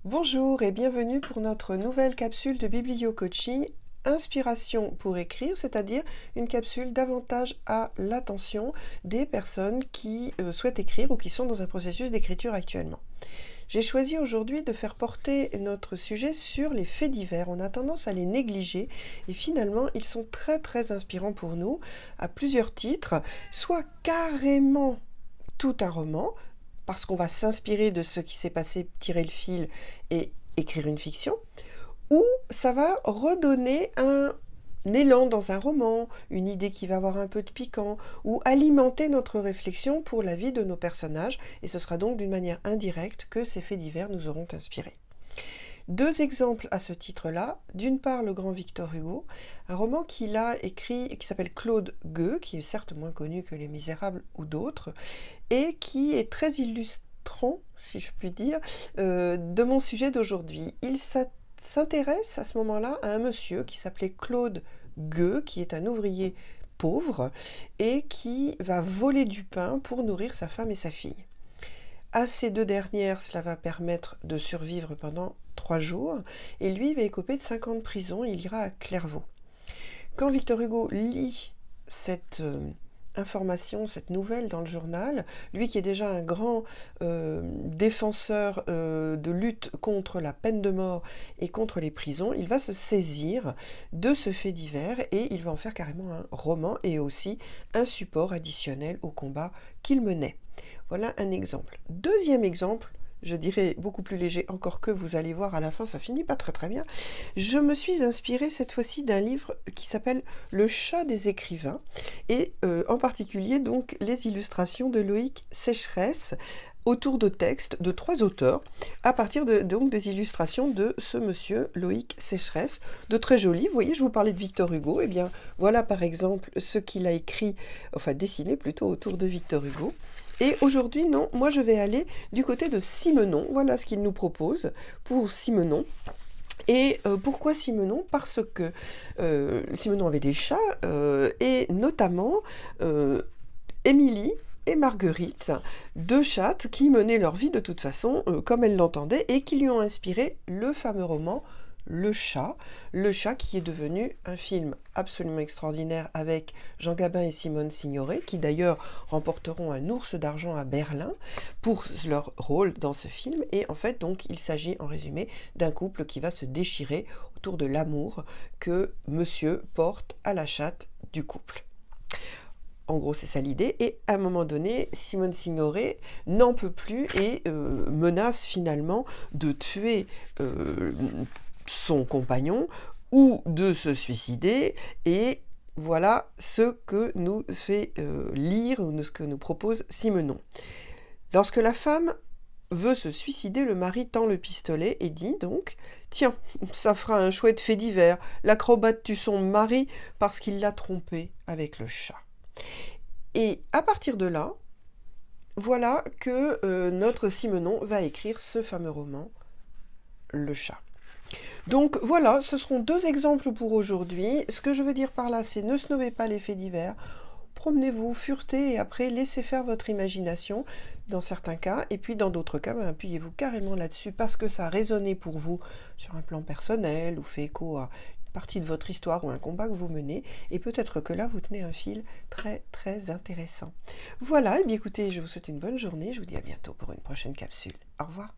Bonjour et bienvenue pour notre nouvelle capsule de Biblio-Coaching, inspiration pour écrire, c'est-à-dire une capsule davantage à l'attention des personnes qui souhaitent écrire ou qui sont dans un processus d'écriture actuellement. J'ai choisi aujourd'hui de faire porter notre sujet sur les faits divers. On a tendance à les négliger et finalement ils sont très inspirants pour nous à plusieurs titres, soit carrément tout un roman, parce qu'on va s'inspirer de ce qui s'est passé, tirer le fil et écrire une fiction, ou ça va redonner un élan dans un roman, une idée qui va avoir un peu de piquant, ou alimenter notre réflexion pour la vie de nos personnages, et ce sera donc d'une manière indirecte que ces faits divers nous auront inspirés. Deux exemples à ce titre-là. D'une part, le grand Victor Hugo, un roman qu'il a écrit qui s'appelle Claude Gueux, qui est certes moins connu que Les Misérables ou d'autres, et qui est très illustrant, si je puis dire, de mon sujet d'aujourd'hui. Il s'intéresse à ce moment-là à un monsieur qui s'appelait Claude Gueux, qui est un ouvrier pauvre et qui va voler du pain pour nourrir sa femme et sa fille. À ces deux dernières, cela va permettre de survivre pendant 3 jours, et lui va écoper de 5 ans de prison, il ira à Clairvaux. Quand Victor Hugo lit cette information, cette nouvelle dans le journal, lui qui est déjà un grand défenseur de lutte contre la peine de mort et contre les prisons, il va se saisir de ce fait divers et il va en faire carrément un roman et aussi un support additionnel au combat qu'il menait. Voilà un exemple. Deuxième exemple, je dirais beaucoup plus léger, encore que vous allez voir à la fin, ça finit pas très bien. Je me suis inspirée cette fois-ci d'un livre qui s'appelle Le chat des écrivains, et en particulier donc les illustrations de Loïc Sécheresse, autour de textes de 3 auteurs, à partir donc des illustrations de ce monsieur Loïc Sécheresse, de très jolis. Vous voyez, je vous parlais de Victor Hugo, et bien voilà par exemple ce qu'il a écrit, enfin dessiné plutôt autour de Victor Hugo. Et aujourd'hui, non, moi je vais aller du côté de Simenon. Voilà ce qu'il nous propose pour Simenon. Et pourquoi Simenon? Parce que Simenon avait des chats, et notamment Émilie et Marguerite, 2 chattes qui menaient leur vie de toute façon comme elles l'entendaient et qui lui ont inspiré le fameux roman Le chat qui est devenu un film absolument extraordinaire avec Jean Gabin et Simone Signoret, qui d'ailleurs remporteront un ours d'argent à Berlin pour leur rôle dans ce film. Et en fait, donc, il s'agit en résumé d'un couple qui va se déchirer autour de l'amour que monsieur porte à la chatte du couple. En gros, c'est ça l'idée. Et à un moment donné, Simone Signoret n'en peut plus et menace finalement de tuer son compagnon ou de se suicider, et voilà ce que nous fait lire ou ce que nous propose Simenon. Lorsque la femme veut se suicider, le mari tend le pistolet et dit donc « Tiens, ça fera un chouette fait divers, l'acrobate tue son mari parce qu'il l'a trompée avec le chat. » Et à partir de là, voilà que notre Simenon va écrire ce fameux roman, Le chat. Donc voilà, ce seront 2 exemples pour aujourd'hui. Ce que je veux dire par là, c'est ne snobez pas les faits divers. Promenez-vous, furetez et après laissez faire votre imagination dans certains cas. Et puis dans d'autres cas, appuyez-vous carrément là-dessus parce que ça a résonné pour vous sur un plan personnel ou fait écho à une partie de votre histoire ou un combat que vous menez. Et peut-être que là, vous tenez un fil très intéressant. Voilà, et bien écoutez, je vous souhaite une bonne journée. Je vous dis à bientôt pour une prochaine capsule. Au revoir.